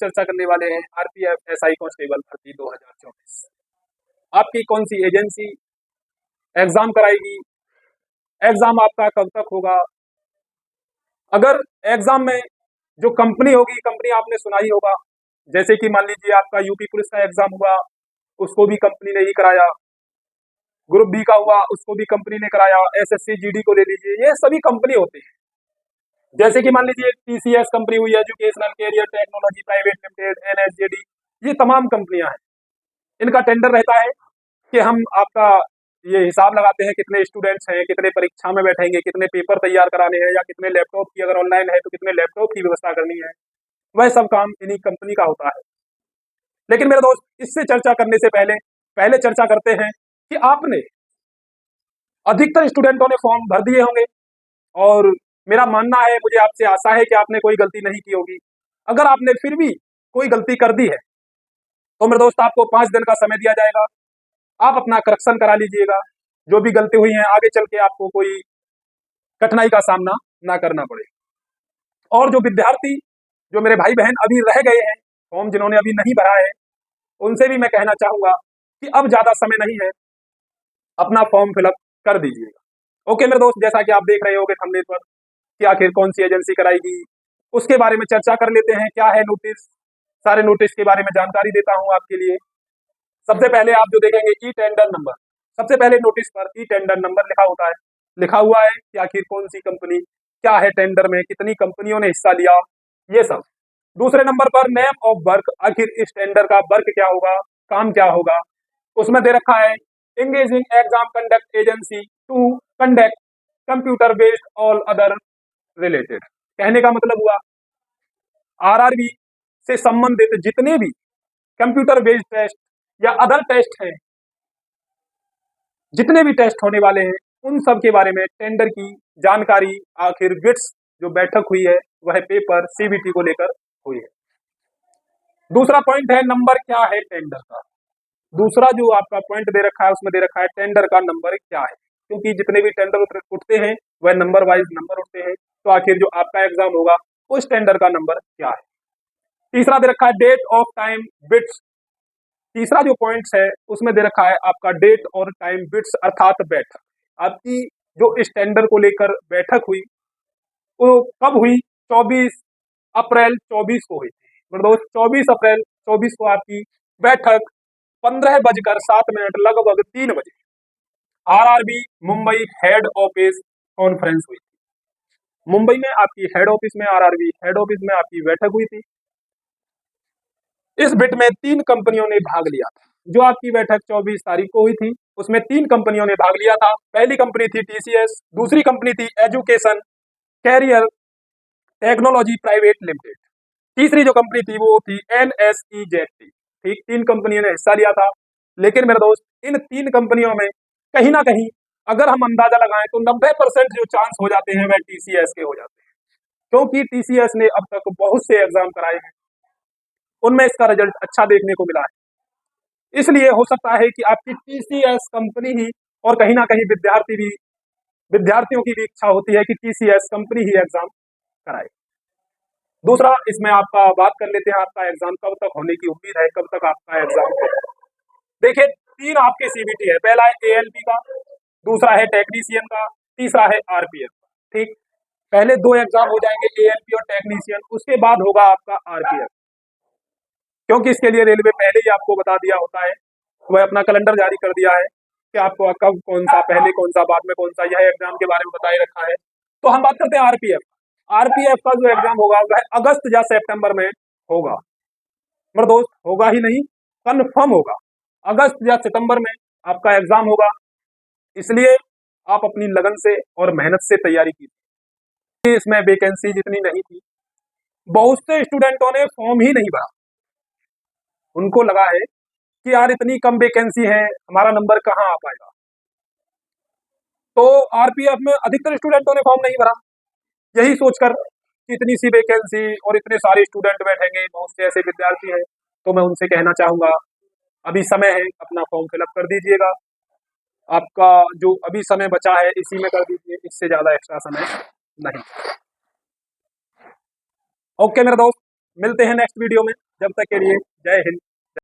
चर्चा करने वाले हैं आरपीएफ एसआई कांस्टेबल भर्ती 2024। आपकी कौन सी एजेंसी एग्जाम कराएगी, एग्जाम आपका कब तक होगा। अगर एग्जाम में जो कंपनी होगी, कंपनी आपने सुना ही होगा, जैसे कि मान लीजिए आपका यूपी पुलिस का एग्जाम हुआ, उसको भी कंपनी ने ही कराया। ग्रुप बी का हुआ, उसको भी कंपनी ने कराया। एसएससी जीडी को ले लीजिए, ये सभी कंपनी होती है। जैसे कि मान लीजिए टीसीएस कंपनी हुई, educational career technology private limited, NSZD, ये तमाम कंपनियां हैं। इनका टेंडर रहता है कि हम आपका ये हिसाब लगाते हैं कितने स्टूडेंट्स हैं, कितने परीक्षा में बैठेंगे, कितने पेपर तैयार कराने हैं, या कितने लैपटॉप की, अगर ऑनलाइन है तो कितने लैपटॉप की व्यवस्था करनी है। वह सब काम इन्हीं कंपनी का होता है। लेकिन मेरे दोस्त, इससे चर्चा करने से पहले चर्चा करते हैं कि आपने अधिकतर स्टूडेंटों ने फॉर्म भर दिए होंगे, और मेरा मानना है, मुझे आपसे आशा है कि आपने कोई गलती नहीं की होगी। अगर आपने फिर भी कोई गलती कर दी है तो मेरे दोस्त आपको 5 दिन का समय दिया जाएगा। आप अपना करेक्शन करा लीजिएगा। जो भी गलती हुई है, आगे चल के आपको कोई कठिनाई का सामना ना करना पड़े। और जो विद्यार्थी, जो मेरे भाई बहन अभी रह गए हैं फॉर्म, जिन्होंने अभी नहीं भरा है, उनसे भी मैं कहना चाहूंगा कि अब ज्यादा समय नहीं है, अपना फॉर्म फिलअप कर दीजिएगा। ओके मेरे दोस्त, जैसा कि आप देख रहे होंगे थंबनेल पर कि आखिर कौन सी एजेंसी कराएगी, उसके बारे में चर्चा कर लेते हैं। क्या है नोटिस, सारे नोटिस के बारे में जानकारी देता हूं आपके लिए। सबसे पहले आप जो देखेंगे ई टेंडर नंबर, सबसे पहले नोटिस पर ई टेंडर नंबर लिखा हुआ है कि आखिर कौन सी कंपनी, क्या है टेंडर में, कितनी कंपनियों ने हिस्सा लिया, ये सब। दूसरे नंबर पर नेम ऑफ वर्क, आखिर इस टेंडर का वर्क क्या होगा, काम क्या होगा, उसमें दे रखा है engaging exam conduct agency to conduct computer based all other related. कहने का मतलब हुआ आरआरबी से संबंधित जितने भी कंप्यूटर बेस्ड टेस्ट या अदर टेस्ट हैं, जितने भी टेस्ट होने वाले हैं, उन सब के बारे में टेंडर की जानकारी, आखिर बिट्स जो बैठक हुई है वह पेपर सीबीटी को लेकर हुई है। दूसरा पॉइंट है नंबर क्या है टेंडर का। दूसरा जो आपका पॉइंट दे रखा है, उसमें दे रखा है टेंडर का नंबर क्या है, क्योंकि जितने भी टेंडर उठते हैं वह नंबर वाइज नंबर उठते हैं। तो आखिर जो आपका एग्जाम होगा उस टेंडर का नंबर क्या है। तीसरा दे रखा है डेट ऑफ टाइम बिट्स। तीसरा जो पॉइंट्स है उसमें दे रखा है आपका डेट और टाइम बिट्स, अर्थात बैठक। आपकी जो इस टेंडर को लेकर बैठक हुई वो कब हुई, 24 अप्रैल 24 को हुई थी। मतलब 24 अप्रैल 24 को आपकी बैठक 15:07 लगभग 3 बजे RRB Mumbai head office conference हुई थी। मुंबई में आपकी हेड ऑफिस में, आरआरबी हेड ऑफिस में आपकी बैठक हुई थी। इस बिट में 3 कंपनियों ने भाग लिया था। जो आपकी बैठक 24 तारीख को हुई थी उसमें 3 कंपनियों ने भाग लिया था। पहली कंपनी थी टीसीएस, दूसरी कंपनी थी education career technology private limited, तीसरी जो कंपनी थी वो थी एनएसईजेटी। ठीक, 3 कंपनियों ने हिस्सा लिया था। लेकिन मेरे दोस्त, इन 3 कंपनियों में कहीं ना कहीं अगर हम अंदाजा लगाएं तो 90% जो चांस हो जाते हैं वह टीसीएस के हो जाते हैं, क्योंकि टीसीएस ने अब तक बहुत से एग्जाम कराए हैं, उनमें इसका रिजल्ट अच्छा देखने को मिला है। इसलिए हो सकता है कि आपकी टीसीएस कंपनी ही, और कहीं ना कहीं विद्यार्थियों की भी इच्छा होती है कि टीसीएस कंपनी ही एग्जाम कराए। दूसरा, इसमें आपका बात कर लेते हैं आपका एग्जाम कब तक होने की उम्मीद है, कब तक आपका एग्जाम होगा। देखिए 3 आपके सीबीटी है, पहला है एएलपी का, दूसरा है टेक्नीशियन का, तीसरा है आरपीएफ का। ठीक, पहले 2 एग्जाम हो जाएंगे एएलपी और टेक्नीशियन, उसके बाद होगा आपका आरपीएफ, क्योंकि इसके लिए रेलवे पहले ही आपको बता दिया होता है, वह अपना कैलेंडर जारी कर दिया है कि आपको कब कौन सा, पहले कौन सा, बाद में कौन सा, यह एग्जाम के बारे में बताए रखा है। तो हम बात करते हैं आरपीएफ। आरपीएफ का जो एग्जाम होगा वह अगस्त या सितंबर में होगा। मेरे दोस्त, होगा ही नहीं, कन्फर्म होगा, अगस्त या सितंबर में आपका एग्जाम होगा। इसलिए आप अपनी लगन से और मेहनत से तैयारी कीजिए। इसमें वैकेंसी जितनी नहीं थी, बहुत से स्टूडेंटों ने फॉर्म ही नहीं भरा। उनको लगा है कि यार इतनी कम वैकेंसी है, हमारा नंबर कहाँ आ पाएगा। तो आरपीएफ में अधिकतर स्टूडेंटों ने फॉर्म नहीं भरा, यही सोचकर कि इतनी सी वैकेंसी और इतने सारे स्टूडेंट बैठेंगे, बहुत से ऐसे विद्यार्थी हैं। तो मैं उनसे कहना चाहूंगा, अभी समय है, अपना फॉर्म फिलअप कर दीजिएगा। आपका जो अभी समय बचा है इसी में कर दीजिए, इससे ज्यादा एक्स्ट्रा समय नहीं। ओके मेरे दोस्त, मिलते हैं नेक्स्ट वीडियो में। जब तक के लिए जय हिंद।